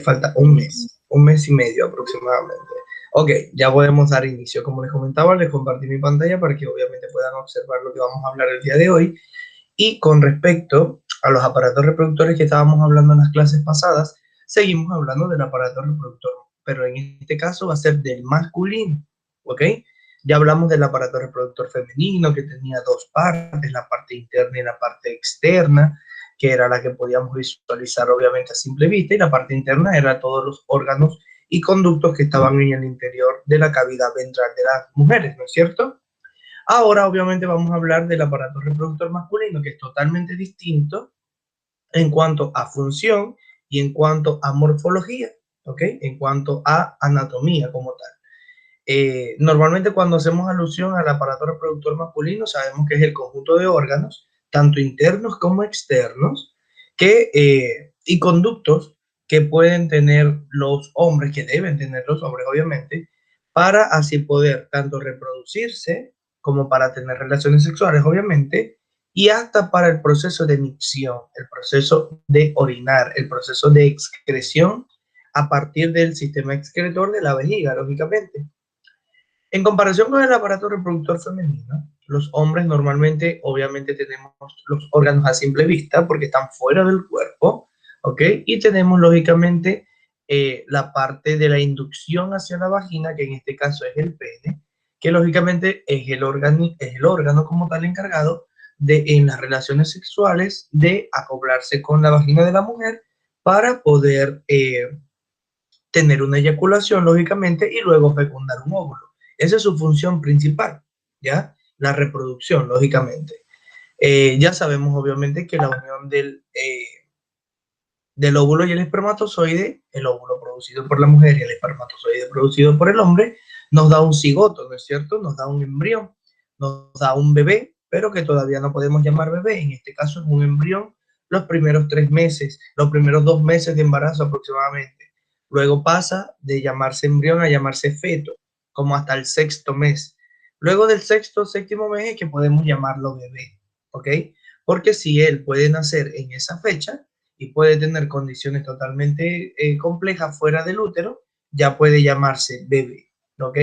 falta un mes y medio aproximadamente. Ok, ya podemos dar inicio. Como les comentaba, les compartí mi pantalla para que obviamente puedan observar lo que vamos a hablar el día de hoy. Y con respecto a los aparatos reproductores que estábamos hablando en las clases pasadas, seguimos hablando del aparato reproductor, pero en este caso va a ser del masculino, ¿ok? Ya hablamos del aparato reproductor femenino, que tenía dos partes, la parte interna y la parte externa, que era la que podíamos visualizar obviamente a simple vista, y la parte interna era todos los órganos y conductos que estaban en el interior de la cavidad ventral de las mujeres, ¿no es cierto? Ahora, obviamente, vamos a hablar del aparato reproductor masculino, que es totalmente distinto en cuanto a función y en cuanto a morfología, ¿ok? En cuanto a anatomía como tal. Normalmente cuando hacemos alusión al aparato reproductor masculino, sabemos que es el conjunto de órganos, tanto internos como externos, y conductos que pueden tener los hombres, que deben tener los hombres, obviamente, para así poder tanto reproducirse como para tener relaciones sexuales, obviamente, y hasta para el proceso de micción, el proceso de orinar, el proceso de excreción a partir del sistema excretor de la vejiga, lógicamente. En comparación con el aparato reproductor femenino, los hombres normalmente, obviamente, tenemos los órganos a simple vista porque están fuera del cuerpo, ¿ok? Y tenemos, lógicamente, la parte de la inducción hacia la vagina, que en este caso es el pene, que lógicamente es el órgano como tal encargado de, en las relaciones sexuales, de acoplarse con la vagina de la mujer para poder tener una eyaculación, lógicamente, y luego fecundar un óvulo. Esa es su función principal, ¿ya? La reproducción, lógicamente. Ya sabemos, obviamente, que la unión del óvulo y el espermatozoide, el óvulo producido por la mujer y el espermatozoide producido por el hombre, nos da un cigoto, ¿no es cierto? Nos da un embrión, nos da un bebé, pero que todavía no podemos llamar bebé. En este caso es un embrión los primeros 3 meses, los primeros 2 meses de embarazo aproximadamente. Luego pasa de llamarse embrión a llamarse feto, como hasta el sexto mes. Luego del sexto, séptimo mes es que podemos llamarlo bebé, ¿ok? Porque si él puede nacer en esa fecha, y puede tener condiciones totalmente complejas fuera del útero, ya puede llamarse bebé, ¿ok?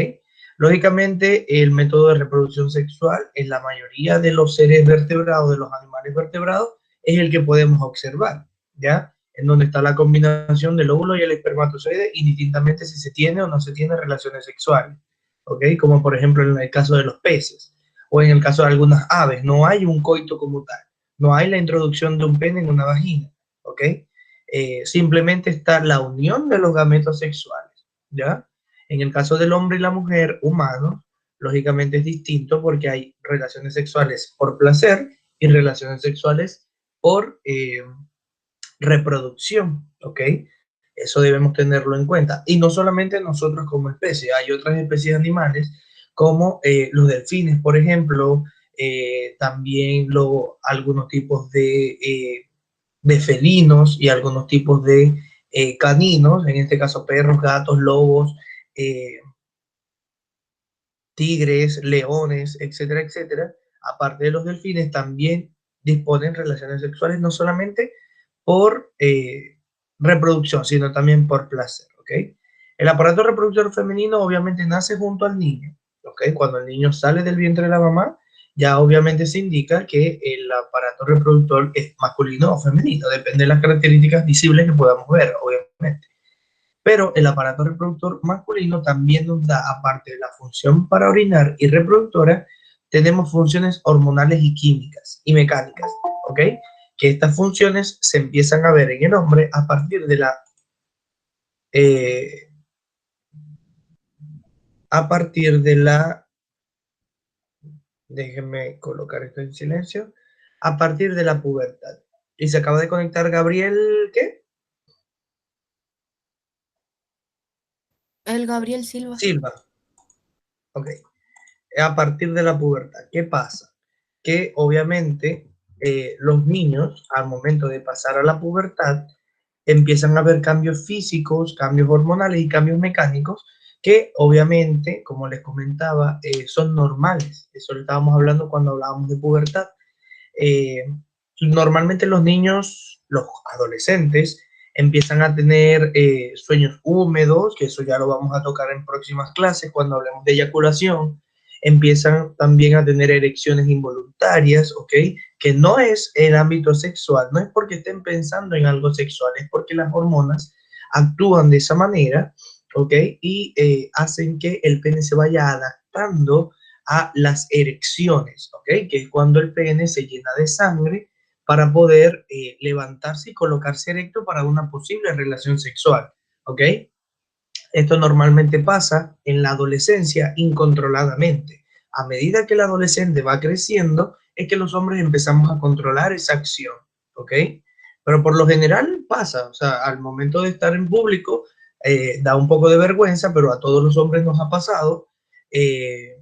Lógicamente, el método de reproducción sexual en la mayoría de los seres vertebrados, de los animales vertebrados, es el que podemos observar, ¿ya? En donde está la combinación del óvulo y el espermatozoide, indistintamente si se tiene o no se tiene relaciones sexuales, ¿ok? Como por ejemplo en el caso de los peces, o en el caso de algunas aves, no hay un coito como tal, no hay la introducción de un pene en una vagina, ¿ok? Simplemente está la unión de los gametos sexuales, ¿ya? En el caso del hombre y la mujer humanos, lógicamente es distinto porque hay relaciones sexuales por placer y relaciones sexuales por reproducción, ¿ok? Eso debemos tenerlo en cuenta. Y no solamente nosotros como especie, hay otras especies animales como los delfines, por ejemplo, también algunos tipos de felinos y algunos tipos de caninos, en este caso perros, gatos, lobos, eh, tigres, leones, etcétera, etcétera. Aparte de los delfines, también disponen relaciones sexuales no solamente por reproducción, sino también por placer, ¿ok? El aparato reproductor femenino obviamente nace junto al niño, ¿ok? Cuando el niño sale del vientre de la mamá, ya obviamente se indica que el aparato reproductor es masculino o femenino, depende de las características visibles que podamos ver, obviamente. Pero el aparato reproductor masculino también nos da, aparte de la función para orinar y reproductora, tenemos funciones hormonales y químicas y mecánicas, ¿ok? Que estas funciones se empiezan a ver en el hombre eh, a partir de la, déjenme colocar esto en silencio, a partir de la pubertad. Y se acaba de conectar Gabriel, ¿qué? El Gabriel Silva. Silva, ok. A partir de la pubertad. ¿Qué pasa? Que obviamente los niños al momento de pasar a la pubertad empiezan a haber cambios físicos, cambios hormonales y cambios mecánicos que obviamente, como les comentaba, son normales. Eso lo estábamos hablando cuando hablábamos de pubertad. Eh, Normalmente los niños, los adolescentes, empiezan a tener sueños húmedos, que eso ya lo vamos a tocar en próximas clases cuando hablemos de eyaculación. Empiezan también a tener erecciones involuntarias, ¿ok? Que no es el ámbito sexual, no es porque estén pensando en algo sexual, es porque las hormonas actúan de esa manera, ¿ok? Y hacen que el pene se vaya adaptando a las erecciones, ¿ok? Que es cuando el pene se llena de sangre para poder levantarse y colocarse erecto para una posible relación sexual, ¿ok? Esto normalmente pasa en la adolescencia incontroladamente. A medida que el adolescente va creciendo, es que los hombres empezamos a controlar esa acción, ¿ok? Pero por lo general pasa, o sea, al momento de estar en público, da un poco de vergüenza, pero a todos los hombres nos ha pasado, eh,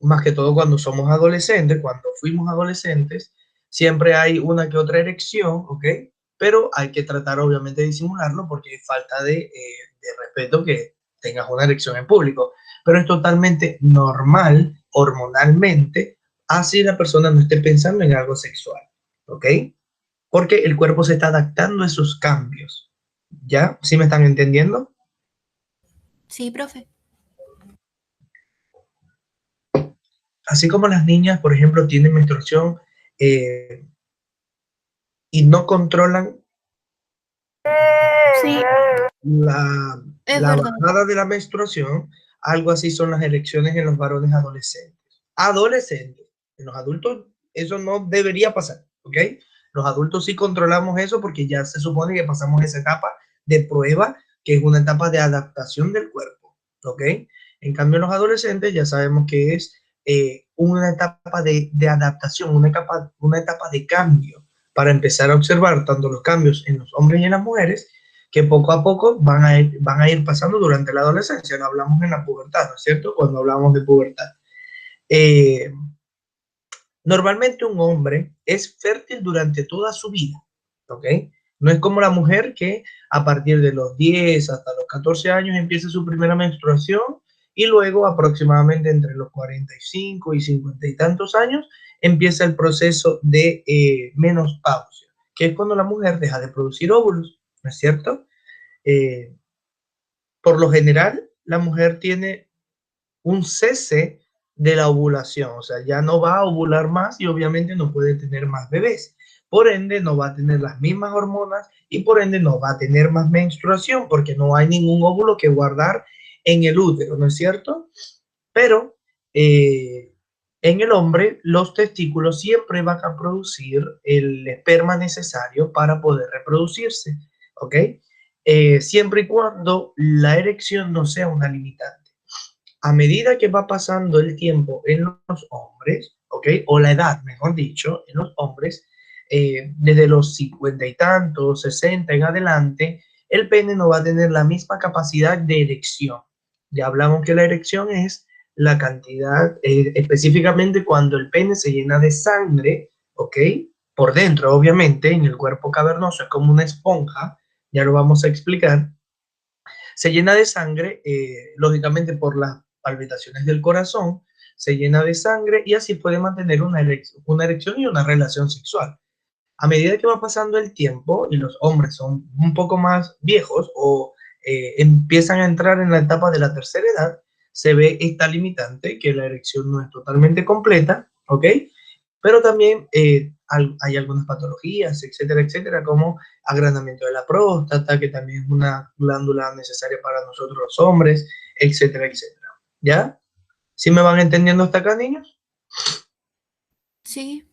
más que todo cuando somos adolescentes, cuando fuimos adolescentes, siempre hay una que otra erección, ¿ok? Pero hay que tratar obviamente de disimularlo porque es falta de respeto que tengas una erección en público, pero es totalmente normal hormonalmente, así la persona no esté pensando en algo sexual, ¿ok? Porque el cuerpo se está adaptando a esos cambios, ¿ya? ¿Sí me están entendiendo? Sí, profe. Así como las niñas, por ejemplo, tienen menstruación eh, y no controlan Sí, es la verdad. bajada de la menstruación, algo así son las erecciones en los varones adolescentes. Adolescentes, en los adultos eso no debería pasar, ¿ok? Los adultos sí controlamos eso porque ya se supone que pasamos esa etapa de prueba, que es una etapa de adaptación del cuerpo, ¿ok? En cambio, los adolescentes ya sabemos que es una etapa de adaptación, una etapa de cambio para empezar a observar tanto los cambios en los hombres y en las mujeres que poco a poco van a ir pasando durante la adolescencia. No hablamos en la pubertad, ¿no es cierto? Cuando hablamos de pubertad. Eh, Normalmente un hombre es fértil durante toda su vida, ¿ok? No es como la mujer que a partir de los 10 hasta los 14 años empieza su primera menstruación y luego aproximadamente entre los 45 y 50 y tantos años empieza el proceso de menopausia, que es cuando la mujer deja de producir óvulos, ¿no es cierto? Eh, por lo general, la mujer tiene un cese de la ovulación, o sea, ya no va a ovular más y obviamente no puede tener más bebés. Por ende, no va a tener las mismas hormonas y por ende no va a tener más menstruación porque no hay ningún óvulo que guardar en el útero, ¿no es cierto? Pero en el hombre, los testículos siempre van a producir el esperma necesario para poder reproducirse, ¿ok? Siempre y cuando la erección no sea una limitante. A medida que va pasando el tiempo en los hombres, ¿ok? O la edad, mejor dicho, en los hombres, desde los 50 y tantos, 60 en adelante, el pene no va a tener la misma capacidad de erección. Ya hablamos que la erección es la cantidad, específicamente cuando el pene se llena de sangre, ¿ok? Por dentro, obviamente, en el cuerpo cavernoso es como una esponja, ya lo vamos a explicar, se llena de sangre, lógicamente por las palpitaciones del corazón, se llena de sangre y así puede mantener una erección y una relación sexual. A medida que va pasando el tiempo y los hombres son un poco más viejos o empiezan a entrar en la etapa de la tercera edad, se ve esta limitante que la erección no es totalmente completa, ¿ok? Pero también hay algunas patologías, etcétera, etcétera, como agrandamiento de la próstata, que también es una glándula necesaria para nosotros los hombres, etcétera, etcétera. ¿Ya? ¿Sí me van entendiendo hasta acá, niños? Sí,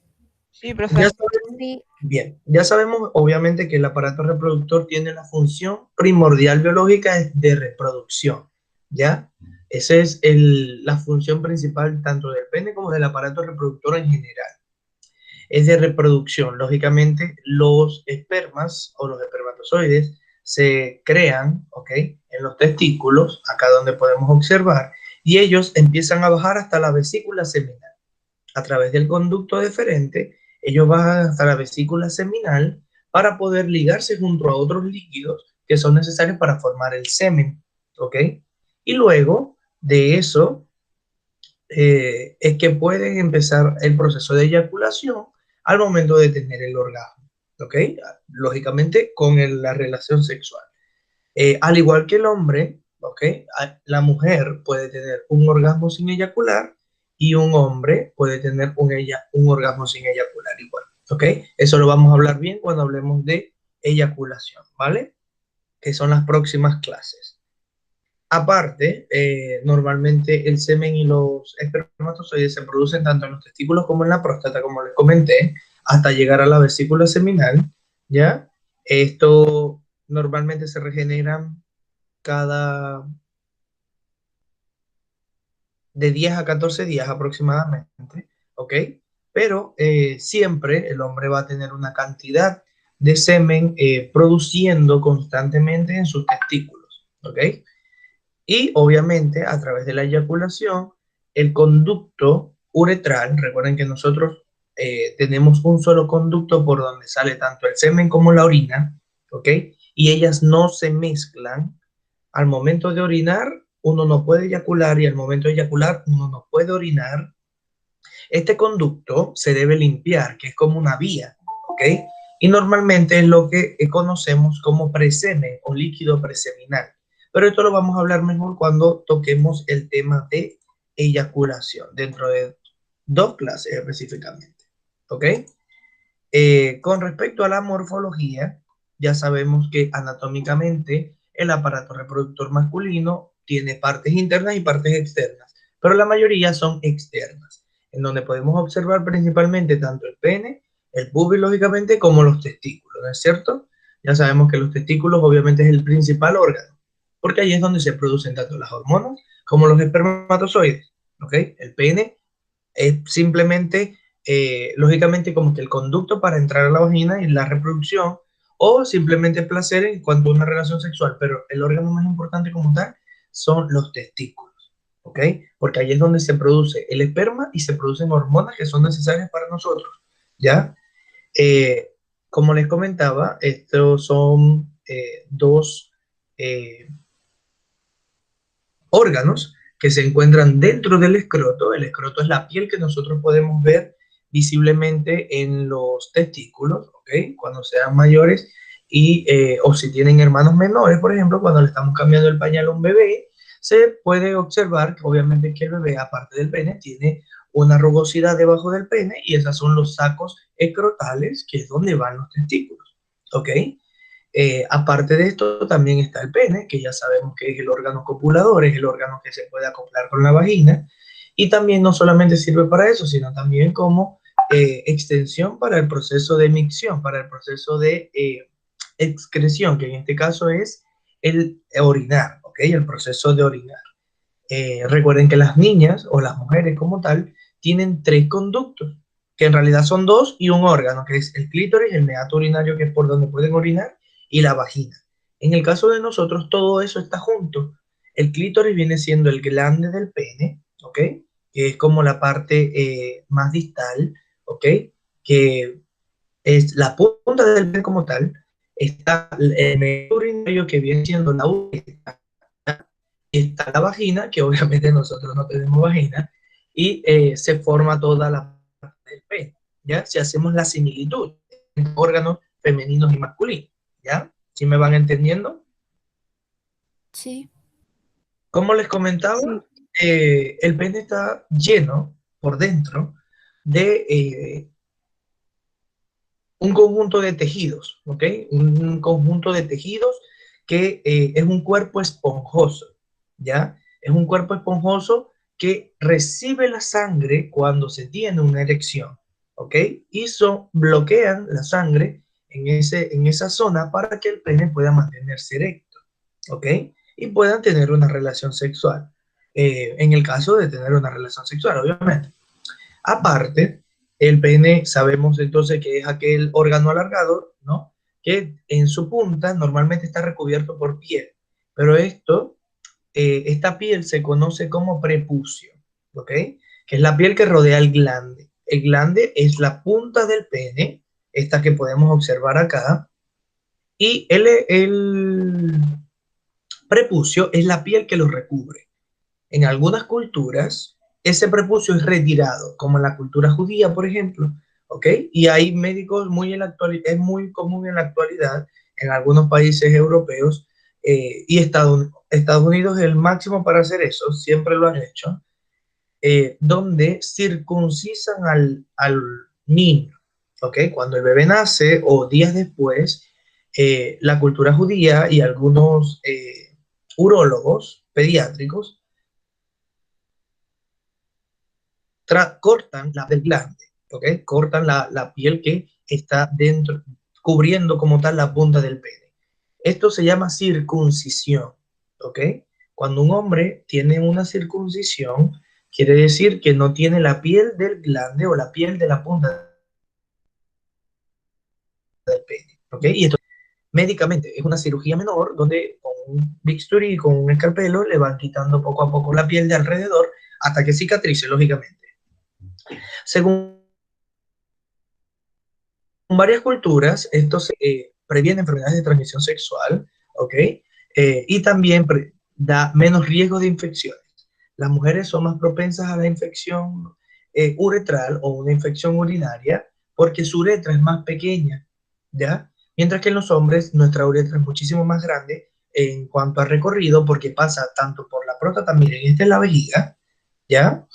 Sí, Ya profe. sabemos, sí. bien, ya sabemos obviamente que el aparato reproductor tiene la función primordial biológica de reproducción, ¿ya? Esa es la función principal tanto del pene como del aparato reproductor en general. Es de reproducción. Lógicamente, los espermas o los espermatozoides se crean, ¿ok? En los testículos, acá donde podemos observar, y ellos empiezan a bajar hasta la vesícula seminal. A través del conducto deferente, ellos bajan hasta la vesícula seminal para poder ligarse junto a otros líquidos que son necesarios para formar el semen, ¿ok? Y luego de eso, es que pueden empezar el proceso de eyaculación al momento de tener el orgasmo. ¿ok? Lógicamente con la relación sexual. Al igual que el hombre, ¿ok? La mujer puede tener un orgasmo sin eyacular y un hombre puede tener un orgasmo sin eyacular igual, ¿ok? Eso lo vamos a hablar bien cuando hablemos de eyaculación, ¿vale? Que son las próximas clases. Aparte, normalmente el semen y los espermatozoides se producen tanto en los testículos como en la próstata, como les comenté, hasta llegar a la vesícula seminal, ¿ya? Esto normalmente se regeneran cada de 10 a 14 días aproximadamente, ¿ok? Pero siempre el hombre va a tener una cantidad de semen produciendo constantemente en sus testículos, ¿ok? Y obviamente a través de la eyaculación, el conducto uretral, recuerden que nosotros tenemos un solo conducto por donde sale tanto el semen como la orina, ¿ok? Y ellas no se mezclan. Al momento de orinar, uno no puede eyacular y al momento de eyacular, uno no puede orinar. Este conducto se debe limpiar, que es como una vía, ¿ok? Y normalmente es lo que conocemos como presemen o líquido preseminal. Pero esto lo vamos a hablar mejor cuando toquemos el tema de eyaculación, dentro de 2 clases específicamente, ¿ok? Con respecto a la morfología, ya sabemos que anatómicamente el aparato reproductor masculino tiene partes internas y partes externas, pero la mayoría son externas, en donde podemos observar principalmente tanto el pene, el pubis, lógicamente, como los testículos, ¿no es cierto? Ya sabemos que los testículos obviamente es el principal órgano, porque ahí es donde se producen tanto las hormonas como los espermatozoides, ¿ok? El pene es simplemente, lógicamente, como que el conducto para entrar a la vagina y la reproducción, o simplemente placer en cuanto a una relación sexual, pero el órgano más importante como tal son los testículos, ¿ok? Porque ahí es donde se produce el esperma y se producen hormonas que son necesarias para nosotros, ¿ya? Eh, como les comentaba, estos son dos eh, órganos que se encuentran dentro del escroto. El escroto es la piel que nosotros podemos ver visiblemente en los testículos, ¿ok? Cuando sean mayores y, o si tienen hermanos menores, por ejemplo, cuando le estamos cambiando el pañal a un bebé, se puede observar que obviamente que el bebé, aparte del pene, tiene una rugosidad debajo del pene y esos son los sacos escrotales, que es donde van los testículos, ¿ok? Aparte de esto, también está el pene, que ya sabemos que es el órgano copulador, es el órgano que se puede acoplar con la vagina, y también no solamente sirve para eso, sino también como extensión para el proceso de micción, para el proceso de excreción, que en este caso es el orinar, ¿ok? El proceso de orinar. Recuerden que las niñas o las mujeres como tal tienen 3 conductos, que en realidad son 2 y un órgano, que es el clítoris, el meato urinario, que es por donde pueden orinar, y la vagina. En el caso de nosotros, todo eso está junto. El clítoris viene siendo el glande del pene, ¿ok? Que es como la parte más distal, ¿ok? Que es la punta del pene como tal. Está el meato urinario, que viene siendo la uretra, está la vagina, que obviamente nosotros no tenemos vagina, y se forma toda la parte del pene, ¿ya? Si hacemos la similitud entre órganos femeninos y masculinos, ¿ya? ¿Sí me van entendiendo? Sí. Como les comentaba, Sí, el pene está lleno por dentro de un conjunto de tejidos, ¿ok? Un conjunto de tejidos que es un cuerpo esponjoso, ¿ya? Es un cuerpo esponjoso que recibe la sangre cuando se tiene una erección, ¿ok? Y bloquean la sangre en esa zona para que el pene pueda mantenerse erecto, ¿ok? Y puedan tener una relación sexual, en el caso de tener una relación sexual, obviamente. Aparte, el pene sabemos entonces que es aquel órgano alargado, ¿no? Que en su punta normalmente está recubierto por piel, pero esta piel se conoce como prepucio, ¿ok? Que es la piel que rodea el glande. El glande es la punta del pene, esta que podemos observar acá, y el prepucio es la piel que lo recubre. En algunas culturas, ese prepucio es retirado, como en la cultura judía, por ejemplo, ¿ok? Y hay médicos muy en la actualidad, es muy común en la actualidad en algunos países europeos y Estados Unidos es el máximo para hacer eso, siempre lo han hecho, donde circuncisan al niño, ¿ok? Cuando el bebé nace o días después, la cultura judía y algunos urólogos pediátricos cortan la del glande, ¿ok? Cortan la piel que está dentro, cubriendo como tal la punta del pene. Esto se llama circuncisión, ¿ok? Cuando un hombre tiene una circuncisión, quiere decir que no tiene la piel del glande o la piel de la punta del pene, ¿ok? Y esto médicamente es una cirugía menor donde con un bisturí y con un escalpelo le van quitando poco a poco la piel de alrededor hasta que cicatrice, lógicamente. Según varias culturas, esto previene enfermedades de transmisión sexual, ¿ok? Y también da menos riesgo de infecciones. Las mujeres son más propensas a la infección uretral o una infección urinaria porque su uretra es más pequeña, ¿ya? Mientras que en los hombres nuestra uretra es muchísimo más grande en cuanto a recorrido porque pasa tanto por la próstata, miren, esta es la vejiga, ¿ya?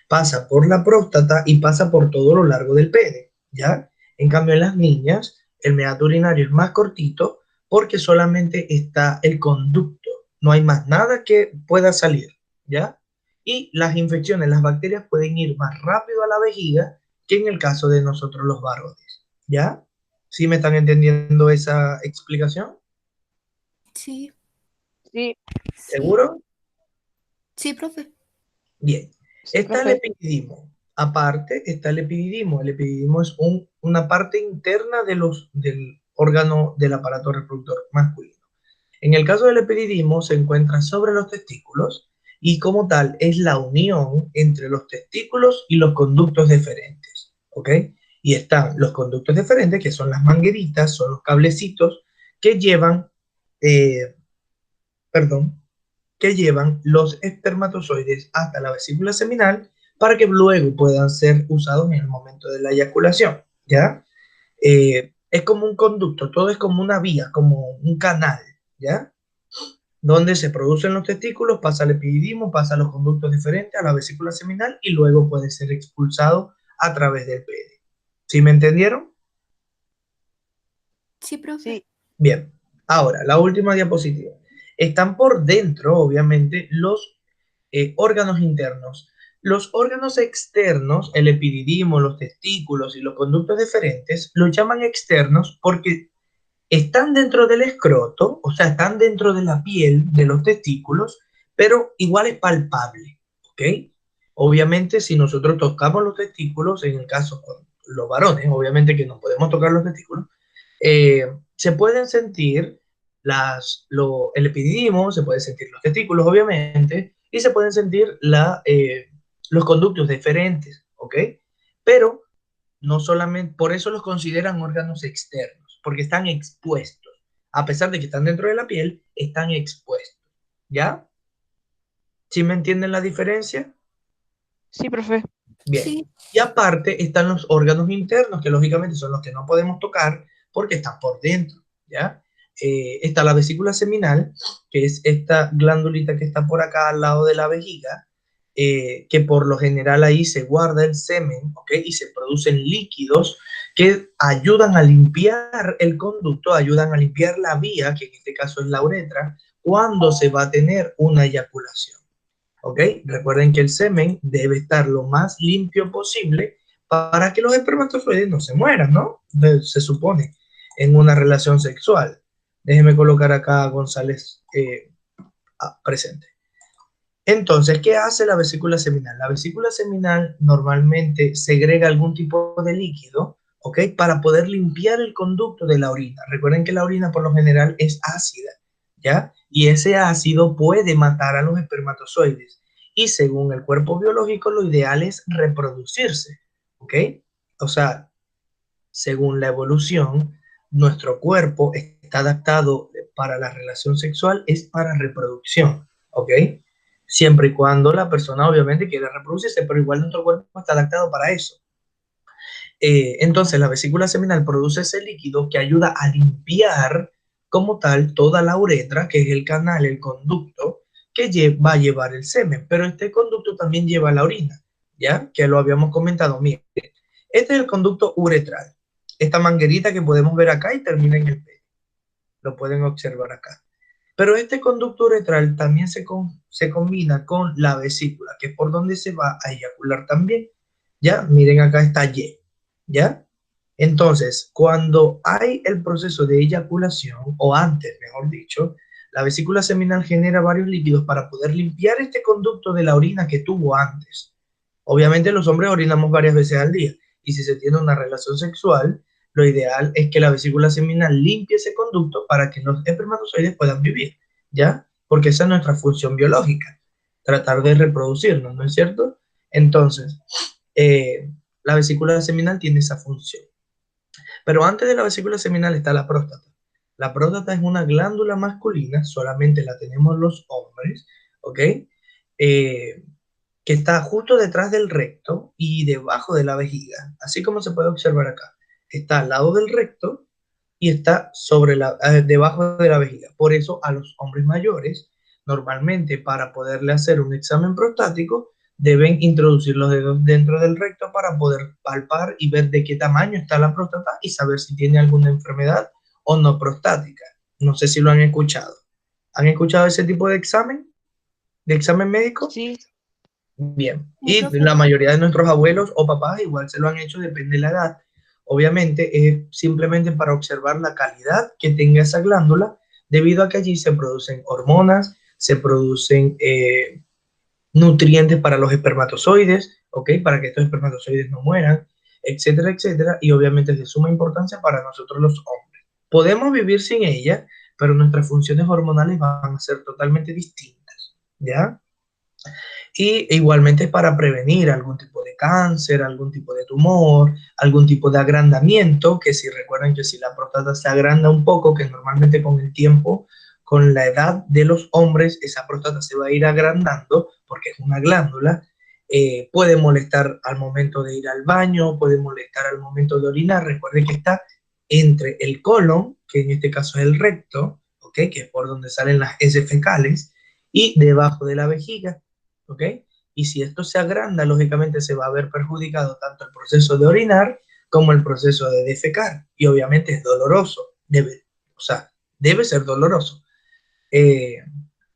Pasa por la próstata y pasa por todo lo largo del pene, ¿ya? En cambio, en las niñas, el meato urinario es más cortito porque solamente está el conducto, no hay más nada que pueda salir, ¿ya? Y las infecciones, las bacterias pueden ir más rápido a la vejiga que en el caso de nosotros los varones, ¿ya? ¿Sí me están entendiendo esa explicación? Sí, Sí, sí. ¿Seguro? Sí, profe. Bien, sí, está el profe. epididimo. Aparte está el epididimo. El epididimo es una parte interna del órgano del aparato reproductor masculino. En el caso del epididimo se encuentra sobre los testículos y como tal es la unión entre los testículos y los conductos deferentes, ¿ok? Y están los conductos deferentes, que son las mangueritas, son los cablecitos que llevan, eh, perdón, que llevan los espermatozoides hasta la vesícula seminal para que luego puedan ser usados en el momento de la eyaculación, ¿ya? Es como un conducto, todo es como una vía, como un canal, ¿ya? Donde se producen los testículos, pasa el epididimo, pasa los conductos diferentes a la vesícula seminal y luego puede ser expulsado a través del pene. ¿Sí me entendieron? Sí, profe. Sí, Bien, ahora la última diapositiva. Están por dentro, obviamente, los órganos internos. Los órganos externos, el epididimo, los testículos y los conductos deferentes, los llaman externos porque están dentro del escroto, o sea, están dentro de la piel de los testículos, pero igual es palpable, ¿ok? Obviamente, si nosotros tocamos los testículos, en el caso con los varones, obviamente que no podemos tocar los testículos, se pueden sentir el epididimo, se pueden sentir los testículos, obviamente, y se pueden sentir los conductos deferentes, ¿ok? Pero no solamente, por eso los consideran órganos externos, porque están expuestos. A pesar de que están dentro de la piel, están expuestos. ¿Ya? ¿Sí me entienden la diferencia? sí, profe. Bien. Sí, Y aparte están los órganos internos, que lógicamente son los que no podemos tocar porque están por dentro, ¿ya? Está la vesícula seminal, que es esta glandulita que está por acá al lado de la vejiga, que por lo general ahí se guarda el semen, ¿ok? Y se producen líquidos que ayudan a limpiar el conducto, ayudan a limpiar la vía, que en este caso es la uretra, cuando se va a tener una eyaculación. ¿Ok? Recuerden que el semen debe estar lo más limpio posible para que los espermatozoides no se mueran, ¿no? Se supone, en una relación sexual. Déjeme colocar acá a González presente. Entonces, ¿qué hace la vesícula seminal? La vesícula seminal normalmente segrega algún tipo de líquido, ¿ok? Para poder limpiar el conducto de la orina. Recuerden que la orina por lo general es ácida, ¿ya? Y ese ácido puede matar a los espermatozoides. Y según el cuerpo biológico, lo ideal es reproducirse, ¿ok? O sea, según la evolución, nuestro cuerpo está adaptado para la relación sexual, es para reproducción, ¿ok? Siempre y cuando la persona obviamente quiera reproducirse, pero igual nuestro cuerpo está adaptado para eso. Entonces la vesícula seminal produce ese líquido que ayuda a limpiar como tal toda la uretra, que es el canal, el conducto que va a llevar el semen, pero este conducto también lleva la orina, ¿ya? Que lo habíamos comentado. Miren, este es el conducto uretral, esta manguerita que podemos ver acá y termina en el pene. Lo pueden observar acá. Pero este conducto uretral también se combina con la vesícula, que es por donde se va a eyacular también. ¿Ya? Miren, acá está Y. ¿Ya? Entonces, cuando hay el proceso de eyaculación, o antes, mejor dicho, la vesícula seminal genera varios líquidos para poder limpiar este conducto de la orina que tuvo antes. Obviamente los hombres orinamos varias veces al día, y si se tiene una relación sexual, lo ideal es que la vesícula seminal limpie ese conducto para que los espermatozoides puedan vivir, ¿ya? Porque esa es nuestra función biológica, tratar de reproducirnos, ¿no es cierto? Entonces, la vesícula seminal tiene esa función. Pero antes de la vesícula seminal está la próstata. La próstata es una glándula masculina, solamente la tenemos los hombres, ¿ok? Que está justo detrás del recto y debajo de la vejiga, así como se puede observar acá. Está al lado del recto y está debajo de la vejiga. Por eso a los hombres mayores, normalmente para poderle hacer un examen prostático, deben introducir los dedos dentro del recto para poder palpar y ver de qué tamaño está la próstata y saber si tiene alguna enfermedad o no prostática. No sé si lo han escuchado. ¿Han escuchado ese tipo de examen? ¿De examen médico? Sí. Bien. Sí, Y profe. la mayoría de nuestros abuelos o papás igual se lo han hecho, depende de la edad. Obviamente es simplemente para observar la calidad que tenga esa glándula, debido a que allí se producen hormonas, se producen nutrientes para los espermatozoides, ¿ok? Para que estos espermatozoides no mueran, etcétera, etcétera. Y obviamente es de suma importancia para nosotros los hombres. Podemos vivir sin ella, pero nuestras funciones hormonales van a ser totalmente distintas, ¿ya? Y igualmente para prevenir algún tipo de cáncer, algún tipo de tumor, algún tipo de agrandamiento, que si recuerdan que si la próstata se agranda un poco, que normalmente con el tiempo, con la edad de los hombres, esa próstata se va a ir agrandando porque es una glándula, puede molestar al momento de ir al baño, puede molestar al momento de orinar. Recuerden que está entre el colon, que en este caso es el recto, ¿ok? Que es por donde salen las heces fecales, y debajo de la vejiga. ¿Ok? Y si esto se agranda, lógicamente se va a ver perjudicado tanto el proceso de orinar como el proceso de defecar. Y obviamente es doloroso, debe ser doloroso.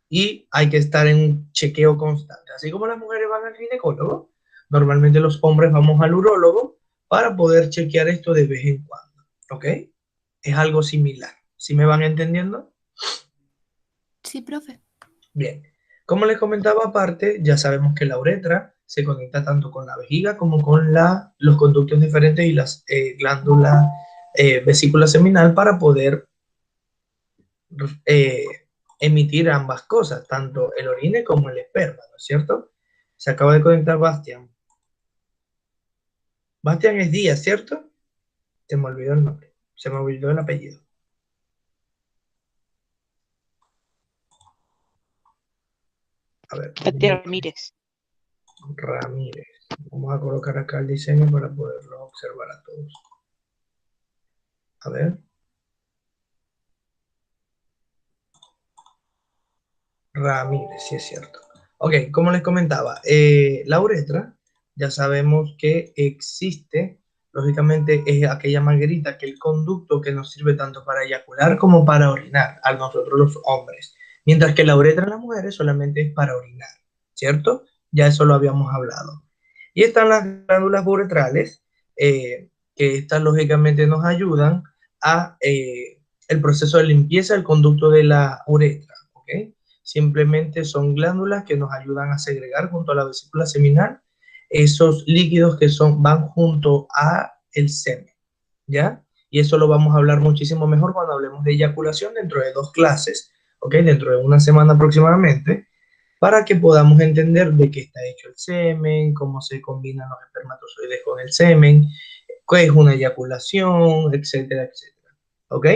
Y hay que estar en un chequeo constante. Así como las mujeres van al ginecólogo, normalmente los hombres vamos al urólogo para poder chequear esto de vez en cuando. ¿Ok? Es algo similar. ¿Sí me van entendiendo? Sí, profe. Bien, como les comentaba aparte, ya sabemos que la uretra se conecta tanto con la vejiga como con los conductos diferentes y las glándulas vesícula seminal para poder eh, emitir ambas cosas, tanto el orine como el esperma, ¿no es cierto? Se acaba de conectar Bastian. Bastian es Díaz, ¿cierto? Se me olvidó el nombre, se me olvidó el apellido. A ver, Bastián Ramírez. Ramírez. Vamos a colocar acá el diseño para poderlo observar a todos. A ver. Ramírez, sí es cierto. Ok, como les comentaba, la uretra, ya sabemos que existe, lógicamente es aquella manguerita, que el conducto que nos sirve tanto para eyacular como para orinar, a nosotros los hombres, mientras que la uretra en las mujeres solamente es para orinar, ¿cierto? Ya eso lo habíamos hablado. Y están las glándulas uretrales, que estas lógicamente nos ayudan a el proceso de limpieza del conducto de la uretra, ¿ok? Simplemente son glándulas que nos ayudan a segregar junto a la vesícula seminal esos líquidos que van junto a el semen, ¿ya? Y eso lo vamos a hablar muchísimo mejor cuando hablemos de eyaculación dentro de 2 clases, ¿ok? Dentro de una semana aproximadamente, para que podamos entender de qué está hecho el semen, cómo se combinan los espermatozoides con el semen, qué es una eyaculación, etcétera, etcétera, ¿ok?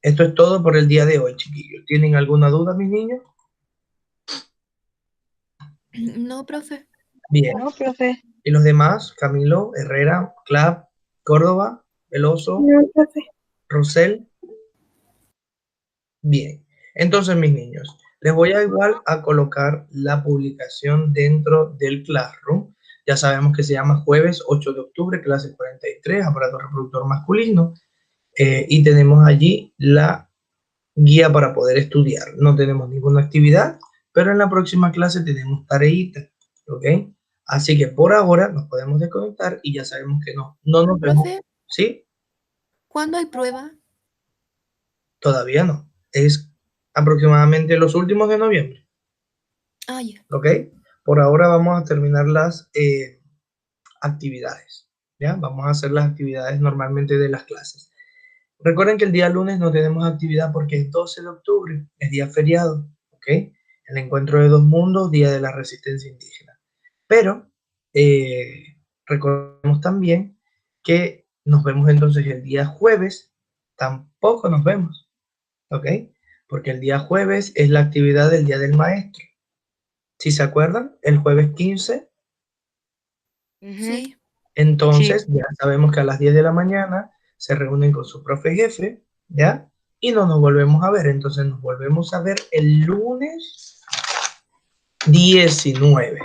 Esto es todo por el día de hoy, chiquillos. ¿Tienen alguna duda, mis niños? No, profe. Bien. No, profe. ¿Y los demás? Camilo, Herrera, Clap, Córdoba, Veloso, No, profe. Rosel. Bien. Entonces, mis niños, les voy a igual a colocar la publicación dentro del Classroom. Ya sabemos que se llama jueves 8 de octubre, clase 43, aparato reproductor masculino. Y tenemos allí la guía para poder estudiar. No tenemos ninguna actividad, pero en la próxima clase tenemos tareitas, ¿ok? Así que por ahora nos podemos desconectar y ya sabemos que no nos vemos. Profe, ¿Sí? ¿cuándo hay prueba? Todavía no. Es aproximadamente los últimos de noviembre, Ah, ya. ¿ok? Por ahora vamos a terminar las actividades, ¿ya? Vamos a hacer las actividades normalmente de las clases. Recuerden que el día lunes no tenemos actividad porque es 12 de octubre, es día feriado, ¿ok? El encuentro de dos mundos, Día de la Resistencia Indígena. Pero recordemos también que nos vemos entonces el día jueves, tampoco nos vemos, ¿ok? Porque el día jueves es la actividad del Día del Maestro. Si se acuerdan, el jueves 15, Sí. entonces ya sabemos que a las 10 de la mañana se reúnen con su profe jefe, ¿ya? Y no nos volvemos a ver, entonces nos volvemos a ver el lunes 19,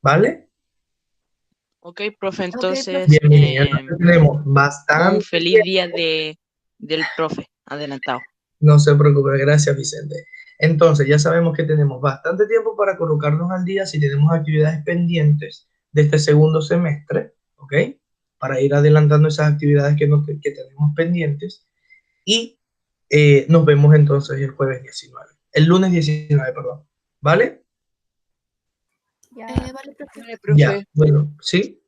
¿vale? Ok, profe, Ok, entonces profe. Bien, mi niña, entonces tenemos bastante un feliz día del profe, adelantado. No se preocupe, gracias Vicente. Entonces ya sabemos que tenemos bastante tiempo para colocarnos al día si tenemos actividades pendientes de este segundo semestre, ¿ok? Para ir adelantando esas actividades que tenemos pendientes y nos vemos entonces el jueves 19, el lunes 19, perdón, ¿vale? Vale, profe. Vale, Ya, profe. bueno, ¿sí?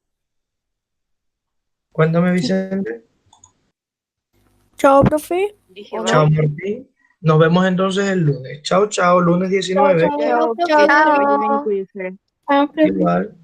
Cuéntame Vicente. Chao, profe. Dije, Hola. Chao bye. Martín. Nos vemos entonces el lunes. Chao, chao, lunes 19. Chao, Chao, profe. que Chao. vaya bien, cuídense. Chao, profe. Igual.